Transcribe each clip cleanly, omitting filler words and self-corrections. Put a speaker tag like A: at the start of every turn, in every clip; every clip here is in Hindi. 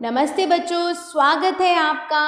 A: नमस्ते बच्चों, स्वागत है आपका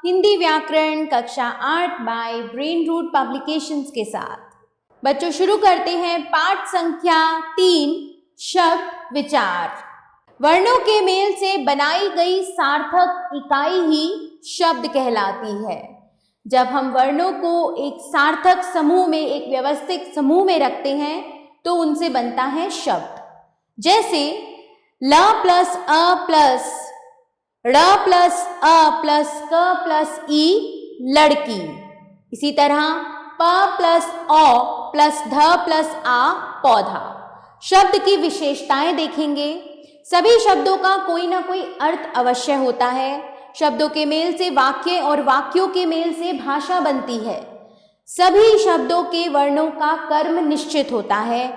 A: हिंदी व्याकरण कक्षा 8 बाय ब्रेन रूट पब्लिकेशंस के साथ। बच्चों शुरू करते हैं पाठ संख्या 3 शब्द विचार। वर्णों के मेल से बनाई गई सार्थक इकाई ही शब्द कहलाती है। जब हम वर्णों को एक सार्थक समूह में, एक व्यवस्थित समूह में रखते हैं तो उनसे बनता है शब्द। जैसे ल प्लस अ प्लस ड़ प्लस अ प्लस क प्लस ई लड़की। इसी तरह प प्लस औ प्लस ध प्लस आ पौधा। शब्द की विशेषताएं देखेंगे। सभी शब्दों का कोई ना कोई अर्थ अवश्य होता है। शब्दों के मेल से वाक्य और वाक्यों के मेल से भाषा बनती है। सभी शब्दों के वर्णों का कर्म निश्चित होता है।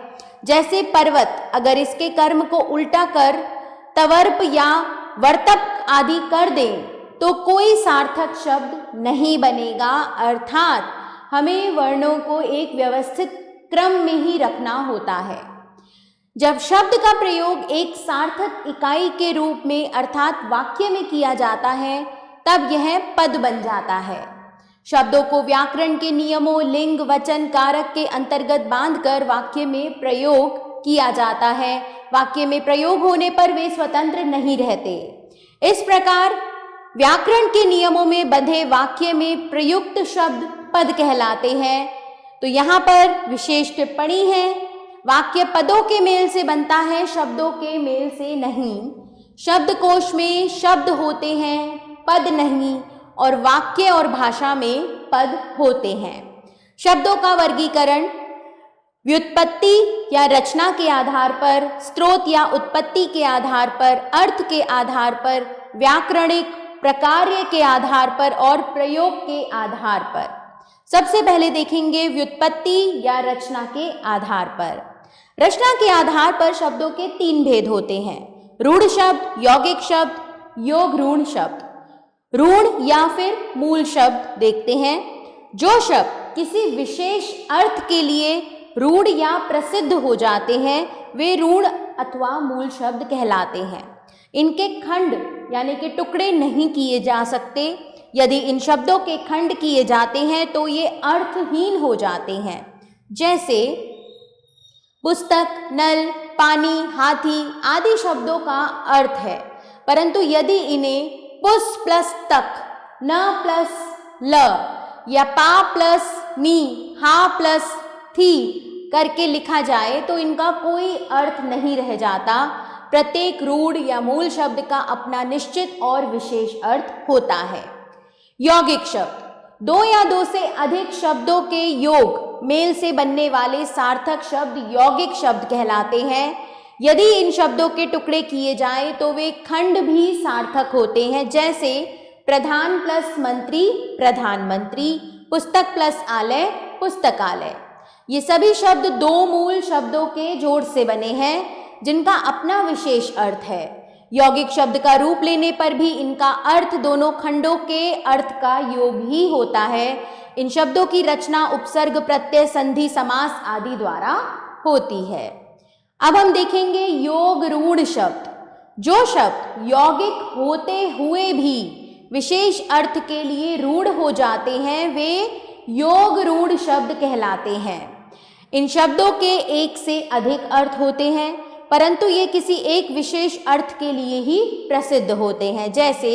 A: जैसे पर्वत, अगर इसके कर्म को उल्टा कर तवर्प या वर्तक आदि कर दें तो कोई सार्थक शब्द नहीं बनेगा। अर्थात हमें वर्णों को एक व्यवस्थित क्रम में ही रखना होता है। जब शब्द का प्रयोग एक सार्थक इकाई के रूप में अर्थात वाक्य में किया जाता है तब यह पद बन जाता है। शब्दों को व्याकरण के नियमों, लिंग, वचन, कारक के अंतर्गत बांधकर वाक्य में प्रयोग किया जाता है। वाक्य में प्रयोग होने पर वे स्वतंत्र नहीं रहते। इस प्रकार व्याकरण के नियमों में बंधे वाक्य में प्रयुक्त शब्द पद कहलाते हैं। तो यहाँ पर विशेष टिप्पणी है, वाक्य पदों के मेल से बनता है, शब्दों के मेल से नहीं। शब्दकोश में शब्द होते हैं, पद नहीं, और वाक्य और भाषा में पद होते हैं। शब्दों का वर्गीकरण व्युत्पत्ति या रचना के आधार पर, स्रोत या उत्पत्ति के आधार पर, अर्थ के आधार पर, व्याकरणिक प्रकार्य के आधार पर और प्रयोग के आधार पर। सबसे पहले देखेंगे व्युत्पत्ति या रचना के आधार पर। रचना के आधार पर शब्दों के 3 भेद होते हैं, रूढ़ शब्द, यौगिक शब्द, योग ऋण शब्द। रूढ़ या फिर मूल शब्द देखते हैं। जो शब्द किसी विशेष अर्थ के लिए रूढ़ या प्रसिद्ध हो जाते हैं वे रूढ़ अथवा मूल शब्द कहलाते हैं। इनके खंड यानी कि टुकड़े नहीं किए जा सकते। यदि इन शब्दों के खंड किए जाते हैं तो ये अर्थहीन हो जाते हैं। जैसे पुस्तक, नल, पानी, हाथी आदि शब्दों का अर्थ है, परंतु यदि इन्हें पुस प्लस तक, न प्लस ल या पा प्लस नी, हा प्लस थी करके लिखा जाए तो इनका कोई अर्थ नहीं रह जाता। प्रत्येक रूढ़ या मूल शब्द का अपना निश्चित और विशेष अर्थ होता है। यौगिक शब्द 2 या 2 से अधिक शब्दों के योग मेल से बनने वाले सार्थक शब्द यौगिक शब्द कहलाते हैं। यदि इन शब्दों के टुकड़े किए जाएं तो वे खंड भी सार्थक होते हैं। जैसे प्रधान प्लस मंत्री, प्रधानमंत्री, पुस्तक प्लस आलय, पुस्तकालय। ये सभी शब्द 2 मूल शब्दों के जोड़ से बने हैं जिनका अपना विशेष अर्थ है। यौगिक शब्द का रूप लेने पर भी इनका अर्थ दोनों खंडों के अर्थ का योग ही होता है। इन शब्दों की रचना उपसर्ग, प्रत्यय, संधि, समास आदि द्वारा होती है। अब हम देखेंगे योग ऋण शब्द। जो शब्द यौगिक होते हुए भी विशेष अर्थ के लिए रूढ़ हो जाते हैं वे योग ऋण शब्द कहलाते हैं। इन शब्दों के 1 से अधिक अर्थ होते हैं, परंतु ये किसी एक विशेष अर्थ के लिए ही प्रसिद्ध होते हैं। जैसे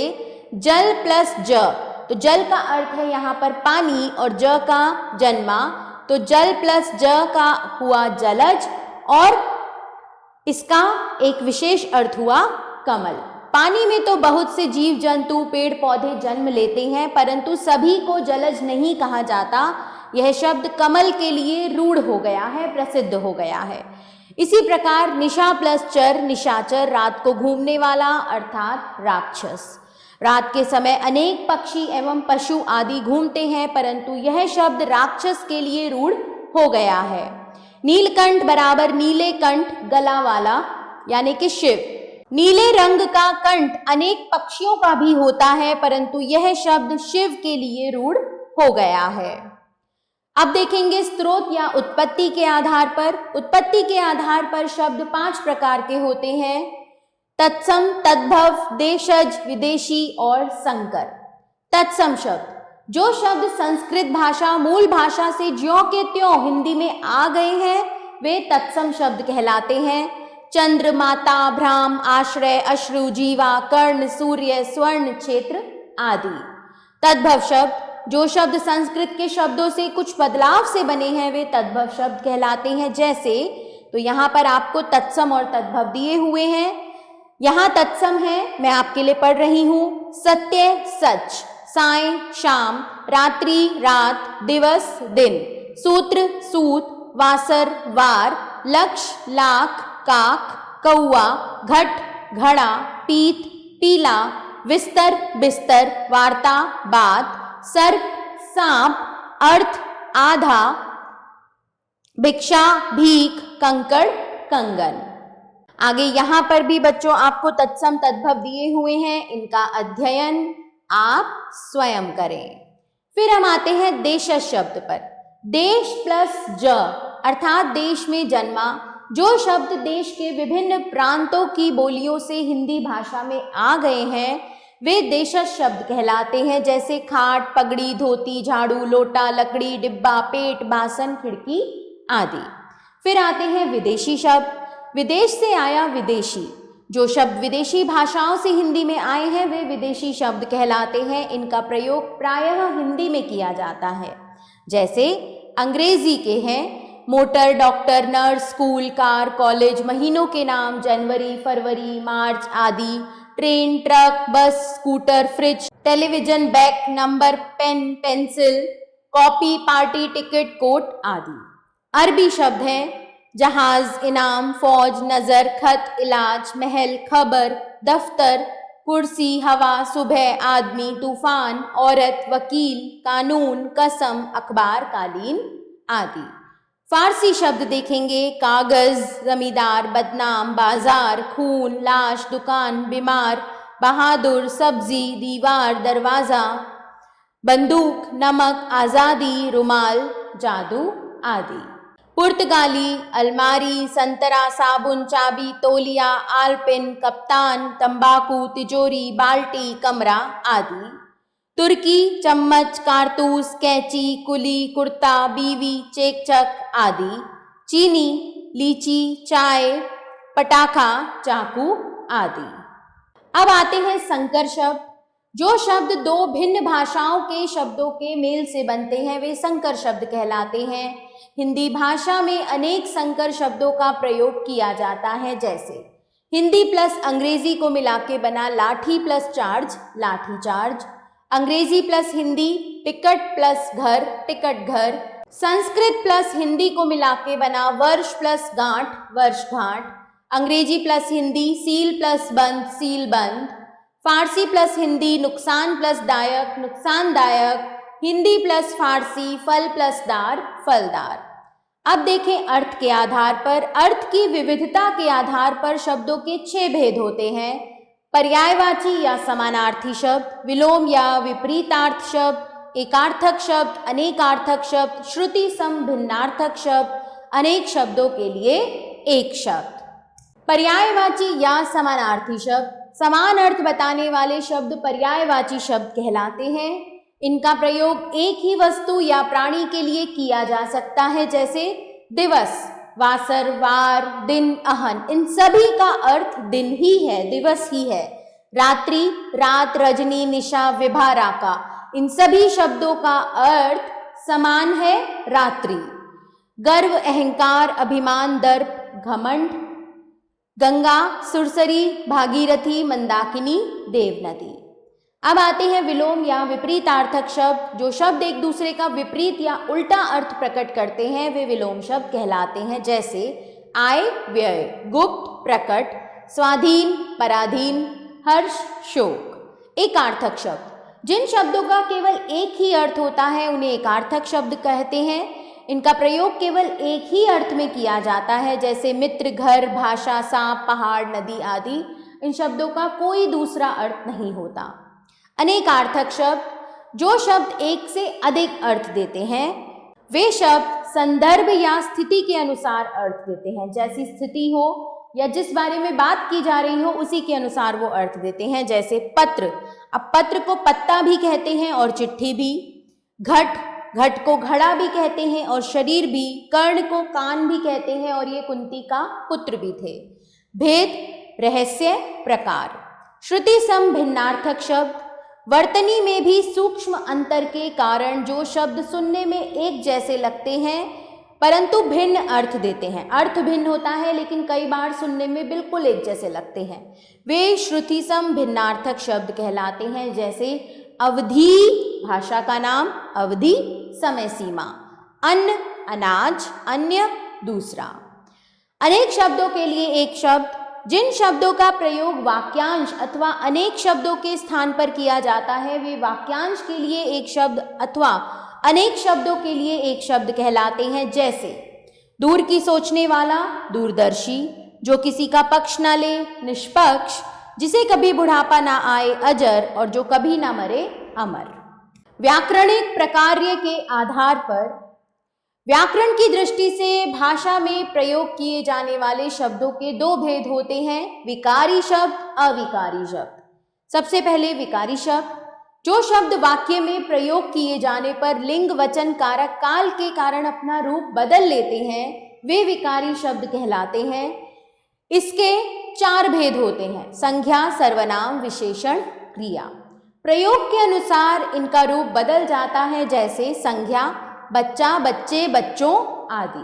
A: जल प्लस ज, तो जल का अर्थ है यहाँ पर पानी और ज का जन्मा, तो जल प्लस ज का हुआ जलज और इसका एक विशेष अर्थ हुआ कमल। पानी में तो बहुत से जीव जंतु, पेड़ पौधे जन्म लेते हैं, परंतु सभी को जलज नहीं कहा जाता। यह शब्द कमल के लिए रूढ़ हो गया है, प्रसिद्ध हो गया है। इसी प्रकार निशा प्लस चर, निशाचर, रात को घूमने वाला अर्थात राक्षस। रात के समय अनेक पक्षी एवं पशु आदि घूमते हैं, परंतु यह शब्द राक्षस के लिए रूढ़ हो गया है। नीलकंठ बराबर नीले कंठ, गला वाला यानी कि शिव। नीले रंग का कंठ अनेक पक्षियों का भी होता है, परंतु यह शब्द शिव के लिए रूढ़ हो गया है। अब देखेंगे स्रोत या उत्पत्ति के आधार पर। उत्पत्ति के आधार पर शब्द 5 प्रकार के होते हैं। तत्सम, तद्भव, देशज, विदेशी और संकर। तत्सम शब्द, जो शब्द संस्कृत भाषा मूल भाषा से ज्यों के त्यों हिंदी में आ गए हैं वे तत्सम शब्द कहलाते हैं। चंद्र, माता, भ्राम, आश्रय, अश्रु, जीवा, कर्ण, सूर्य, स्वर्ण, क्षेत्र आदि। तद्भव शब्द, जो शब्द संस्कृत के शब्दों से कुछ बदलाव से बने हैं वे तद्भव शब्द कहलाते हैं। जैसे, तो यहाँ पर आपको तत्सम और तद्भव दिए हुए हैं। यहाँ तत्सम है, मैं आपके लिए पढ़ रही हूँ। सत्य, सच, साय, शाम, रात्रि, रात, दिवस, दिन, सूत्र, सूत, वासर, वार, लक्ष्य, लाख, काक, कौआ, घट, घड़ा, पीत, पीला, विस्तर, बिस्तर, वार्ता, बात, सर्प, सांप, अर्थ, आधा, भिक्षा, भीख, कंकड़, कंगन। आगे यहाँ पर भी बच्चों आपको तत्सम तद्भव दिए हुए हैं, इनका अध्ययन आप स्वयं करें। फिर हम आते हैं देशज शब्द पर। देश प्लस ज अर्थात देश में जन्मा। जो शब्द देश के विभिन्न प्रांतों की बोलियों से हिंदी भाषा में आ गए हैं वे देशज शब्द कहलाते हैं। जैसे खाट, पगड़ी, धोती, झाड़ू, लोटा, लकड़ी, डिब्बा, पेट, बासन, खिड़की आदि। फिर आते हैं विदेशी शब्द। विदेश से आया विदेशी। जो शब्द विदेशी भाषाओं से हिंदी में आए हैं वे विदेशी शब्द कहलाते हैं। इनका प्रयोग प्रायः हिंदी में किया जाता है। जैसे अंग्रेजी के हैं motor, doctor, nurse, school, car, college, महीनों के नाम जनवरी, फरवरी, मार्च आदि, train, truck, bus, scooter, fridge, television, bag, number, pen, pencil, copy, party, ticket, coat आदि। अरबी शब्द हैं जहाज, इनाम, फौज, नजर, खत, इलाज, महल, खबर, दफ्तर, कुर्सी, हवा, सुबह, आदमी, तूफान, औरत, वकील, कानून, कसम, अखबार, कालीन आदि। फारसी शब्द देखेंगे कागज, जमींदार, बदनाम, बाजार, खून, लाश, दुकान, बीमार, बहादुर, सब्जी, दीवार, दरवाजा, बंदूक, नमक, आज़ादी, रुमाल, जादू आदि। पुर्तगाली अलमारी, संतरा, साबुन, चाबी, तौलिया, आलपिन, कप्तान, तंबाकू, तिजोरी, बाल्टी, कमरा आदि। तुर्की चम्मच, कारतूस, कैंची, कुली, कुर्ता, बीवी, चेकचक आदि। चीनी लीची, चाय, पटाखा, चाकू आदि। अब आते हैं संकर शब्द। जो शब्द दो भिन्न भाषाओं के शब्दों के मेल से बनते हैं वे संकर शब्द कहलाते हैं। हिंदी भाषा में अनेक संकर शब्दों का प्रयोग किया जाता है। जैसे हिंदी प्लस अंग्रेजी को मिला के बना लाठी प्लस चार्ज, लाठी चार्ज। अंग्रेजी प्लस हिंदी, टिकट प्लस घर, टिकट घर। संस्कृत प्लस हिंदी को मिला के बना वर्ष प्लस गांठ, वर्ष गांठ। अंग्रेजी प्लस हिंदी, सील प्लस बंद, सील बंद। फारसी प्लस हिंदी, नुकसान प्लस दायक, नुकसानदायक। हिंदी प्लस फारसी, फल प्लस दार, फलदार। अब देखें अर्थ के आधार पर। अर्थ की विविधता के आधार पर शब्दों के 6 भेद होते हैं। पर्यायवाची या समानार्थी शब्द, विलोम या विपरीतार्थ शब्द, एकार्थक शब्द, अनेकार्थक शब्द, श्रुति सम भिन्नार्थक शब्द, अनेक शब्दों के लिए एक शब्द। पर्यायवाची या समानार्थी शब्द, समान अर्थ बताने वाले शब्द पर्यायवाची शब्द कहलाते हैं। इनका प्रयोग एक ही वस्तु या प्राणी के लिए किया जा सकता है। जैसे दिवस, वासर, वार, दिन, अहन, इन सभी का अर्थ दिन ही है, दिवस ही है। रात्रि, रात, रजनी, निशा, विभा, राका, इन सभी शब्दों का अर्थ समान है, रात्रि। गर्व, अहंकार, अभिमान, दर्प, घमंड। गंगा, सुरसरी, भागीरथी, मंदाकिनी, देवनदी। अब आते हैं विलोम या विपरीतार्थक शब्द। जो शब्द एक दूसरे का विपरीत या उल्टा अर्थ प्रकट करते हैं वे विलोम शब्द कहलाते हैं। जैसे आय, व्यय, गुप्त, प्रकट, स्वाधीन, पराधीन, हर्ष, शोक। एकार्थक शब्द, जिन शब्दों का केवल एक ही अर्थ होता है उन्हें एकार्थक शब्द कहते हैं। इनका प्रयोग केवल एक ही अर्थ में किया जाता है। जैसे मित्र, घर, भाषा, सांप, पहाड़, नदी आदि। इन शब्दों का कोई दूसरा अर्थ नहीं होता। अनेकार्थक शब्द, जो शब्द एक से अधिक अर्थ देते हैं वे शब्द संदर्भ या स्थिति के अनुसार अर्थ देते हैं। जैसी स्थिति हो या जिस बारे में बात की जा रही हो उसी के अनुसार वो अर्थ देते हैं। जैसे पत्र, अब पत्र को पत्ता भी कहते हैं और चिट्ठी भी। घट, घट को घड़ा भी कहते हैं और शरीर भी। कर्ण को कान भी कहते हैं और ये कुंती का पुत्र भी थे। भेद, रहस्य, प्रकार। श्रुति सम भिन्नार्थक शब्द, वर्तनी में भी सूक्ष्म अंतर के कारण जो शब्द सुनने में एक जैसे लगते हैं परंतु भिन्न अर्थ देते हैं। अर्थ भिन्न होता है लेकिन कई बार सुनने में बिल्कुल एक जैसे लगते हैं, वे श्रुति सम भिन्नार्थक शब्द कहलाते हैं। जैसे अवधि, भाषा का नाम, अवधि समय सीमा। अन्न, अनाज, अन्य दूसरा। अनेक शब्दों के लिए एक शब्द, जिन शब्दों का प्रयोग वाक्यांश अथवा अनेक शब्दों के स्थान पर किया जाता है वे वाक्यांश के लिए एक शब्द अथवा अनेक शब्दों के लिए एक शब्द कहलाते हैं। जैसे दूर की सोचने वाला, दूरदर्शी। जो किसी का पक्ष न ले, निष्पक्ष। जिसे कभी बुढ़ापा ना आए, अजर। और जो कभी ना मरे, अमर। व्याकरणिक प्रकार्य के आधार पर व्याकरण की दृष्टि से भाषा में प्रयोग किए जाने वाले शब्दों के दो भेद होते हैं, विकारी शब्द, अविकारी शब्द। सबसे पहले विकारी शब्द, जो शब्द वाक्य में प्रयोग किए जाने पर लिंग वचन कारक काल के कारण अपना रूप बदल लेते हैं वे विकारी शब्द कहलाते हैं। इसके चार भेद होते हैं, संज्ञा, सर्वनाम, विशेषण, क्रिया। प्रयोग के अनुसार इनका रूप बदल जाता है। जैसे संज्ञा, बच्चा, बच्चे, बच्चों आदि।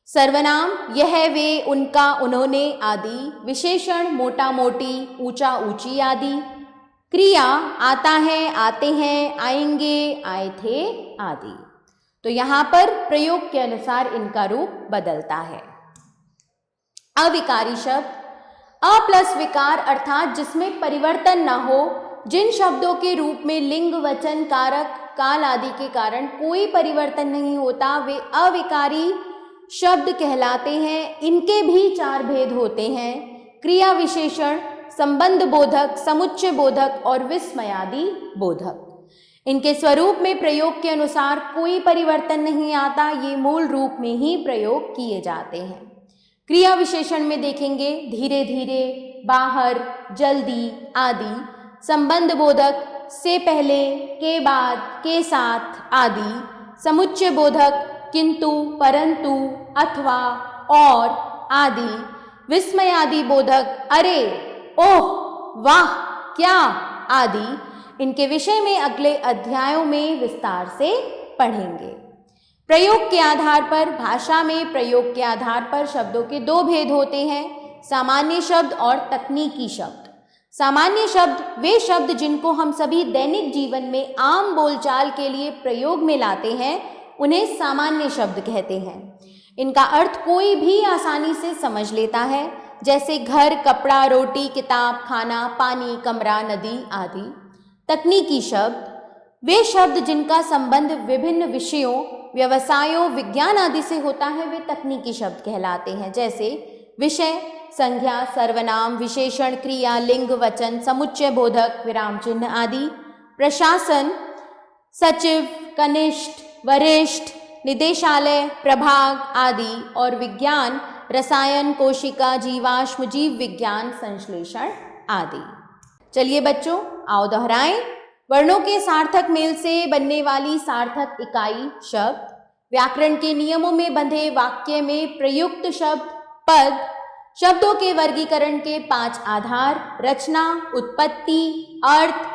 A: सर्वनाम, यह, वे, उनका, उन्होंने आदि। विशेषण, मोटा, मोटी, ऊंचा, ऊंची आदि। क्रिया, आता है, आते हैं, आएंगे, आए थे आदि। तो यहाँ पर प्रयोग के अनुसार इनका रूप बदलता है। अविकारी शब्द, अ प्लस विकार अर्थात जिसमें परिवर्तन न हो, जिन शब्दों के रूप में लिंग वचन कारक काल आदि के कारण कोई परिवर्तन नहीं होता वे अविकारी शब्द कहलाते हैं। इनके भी चार भेद होते हैं, क्रिया विशेषण, संबंध बोधक, समुच्चय बोधक और विस्मयादि बोधक। इनके स्वरूप में प्रयोग के अनुसार कोई परिवर्तन नहीं आता, ये मूल रूप में ही प्रयोग किए जाते हैं। क्रिया विशेषण में देखेंगे धीरे धीरे, बाहर, जल्दी आदि। संबंध बोधक, से पहले, के बाद, के साथ आदि। समुच्चय बोधक, किंतु, परंतु, अथवा, और आदि। विस्मयादि बोधक, अरे, ओह, वाह, क्या आदि। इनके विषय में अगले अध्यायों में विस्तार से पढ़ेंगे। प्रयोग के आधार पर, भाषा में प्रयोग के आधार पर शब्दों के दो भेद होते हैं, सामान्य शब्द और तकनीकी शब्द। सामान्य शब्द वे शब्द जिनको हम सभी दैनिक जीवन में आम बोलचाल के लिए प्रयोग में लाते हैं उन्हें सामान्य शब्द कहते हैं। इनका अर्थ कोई भी आसानी से समझ लेता है, जैसे घर, कपड़ा, रोटी, किताब, खाना, पानी, कमरा, नदी आदि। तकनीकी शब्द वे शब्द जिनका संबंध विभिन्न विषयों, व्यवसायों, विज्ञान आदि से होता है वे तकनीकी शब्द कहलाते हैं। जैसे विषय, संज्ञा, सर्वनाम, विशेषण, क्रिया, लिंग वचन, समुच्चय बोधक, विराम चिन्ह आदि। प्रशासन, सचिव, कनिष्ठ, वरिष्ठ, निदेशालय, प्रभाग आदि। और विज्ञान, रसायन, कोशिका, जीवाश्म, जीव विज्ञान, संश्लेषण आदि। चलिए बच्चों, आओ दोहराएं। वर्णों के सार्थक मेल से बनने वाली सार्थक इकाई शब्द। व्याकरण के नियमों में बंधे वाक्य में प्रयुक्त शब्द, पद। शब्दों के वर्गीकरण के 5 आधार, रचना, उत्पत्ति, अर्थ,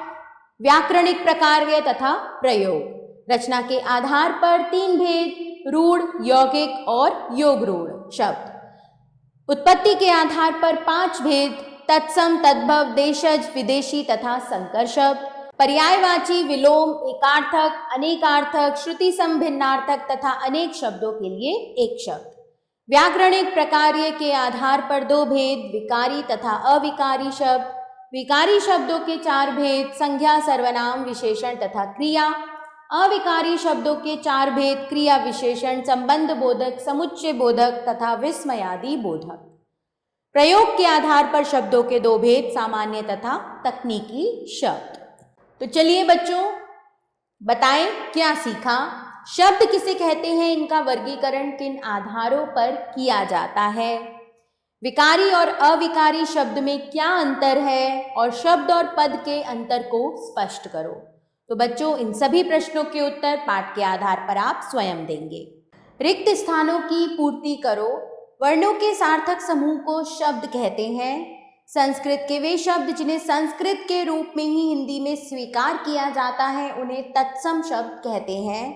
A: व्याकरणिक प्रकार्य तथा प्रयोग। रचना के आधार पर 3 भेद, रूढ़, यौगिक और योग रूढ़ शब्द। उत्पत्ति के आधार पर 5 भेद, तत्सम, तद्भव, देशज, विदेशी तथा संकर शब्द। पर्यायवाची, विलोम, एकार्थक, अनेकार्थक, श्रुति सम भिन्नार्थक तथा अनेक शब्दों के लिए एक शब्द। व्याकरणिक प्रकार्य के आधार पर 2 भेद, विकारी तथा अविकारी शब्द। विकारी शब्दों के 4 भेद, संज्ञा, सर्वनाम, विशेषण तथा क्रिया। अविकारी शब्दों के 4 भेद, क्रिया विशेषण, संबंध बोधक, समुच्चय बोधक तथा विस्मयादि बोधक। प्रयोग के आधार पर शब्दों के 2 भेद, सामान्य तथा तकनीकी शब्द। तो चलिए बच्चों, बताएं क्या सीखा। शब्द किसे कहते हैं, इनका वर्गीकरण किन आधारों पर किया जाता है। विकारी और अविकारी शब्द में क्या अंतर है और शब्द और पद के अंतर को स्पष्ट करो। तो बच्चों, इन सभी प्रश्नों के उत्तर पाठ के आधार पर आप स्वयं देंगे। रिक्त स्थानों की पूर्ति करो। वर्णों के सार्थक समूह को शब्द कहते हैं। संस्कृत के वे शब्द जिन्हें संस्कृत के रूप में ही हिंदी में स्वीकार किया जाता है उन्हें तत्सम शब्द कहते हैं।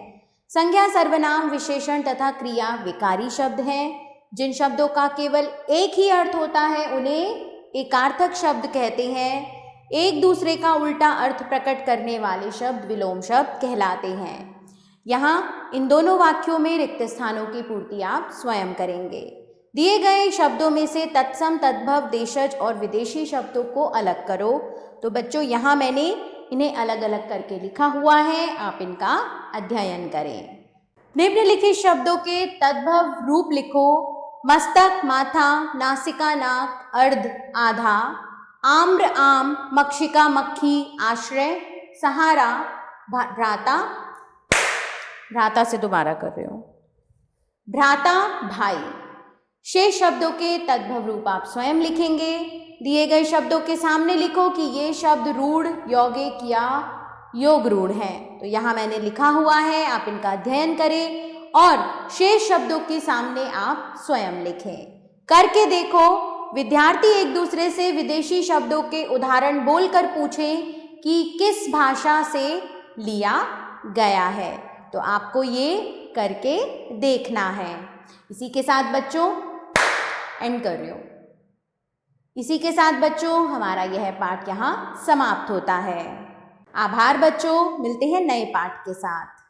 A: संज्ञा, सर्वनाम, विशेषण तथा क्रिया विकारी शब्द हैं। जिन शब्दों का केवल एक ही अर्थ होता है उन्हें एकार्थक शब्द कहते हैं। एक दूसरे का उल्टा अर्थ प्रकट करने वाले शब्द विलोम शब्द कहलाते हैं। यहाँ इन दोनों वाक्यों में रिक्त स्थानों की पूर्ति आप स्वयं करेंगे। दिए गए शब्दों में से तत्सम, तद्भव, देशज और विदेशी शब्दों को अलग करो। तो बच्चों, यहाँ मैंने इन्हें अलग अलग करके लिखा हुआ है, आप इनका अध्ययन करें। निम्नलिखित शब्दों के तद्भव रूप लिखो। मस्तक, माथा, नासिका, नाक, अर्ध, आधा, आम्र, आम, मक्षिका, मक्खी, आश्रय, सहारा, भ्राता, भ्राता से दोबारा कर रहे हो, भ्राता, भाई। शेष शब्दों के तद्भव रूप आप स्वयं लिखेंगे। दिए गए शब्दों के सामने लिखो कि ये शब्द रूढ़, यौगिक या योग रूढ़ हैं। तो यहाँ मैंने लिखा हुआ है, आप इनका अध्ययन करें और शेष शब्दों के सामने आप स्वयं लिखें। करके देखो। विद्यार्थी एक दूसरे से विदेशी शब्दों के उदाहरण बोलकर पूछें कि किस भाषा से लिया गया है। तो आपको ये करके देखना है। इसी के साथ बच्चों एंड कर रही हूँ। इसी के साथ बच्चों हमारा यह पाठ यहाँ समाप्त होता है। आभार बच्चों, मिलते हैं नए पाठ के साथ।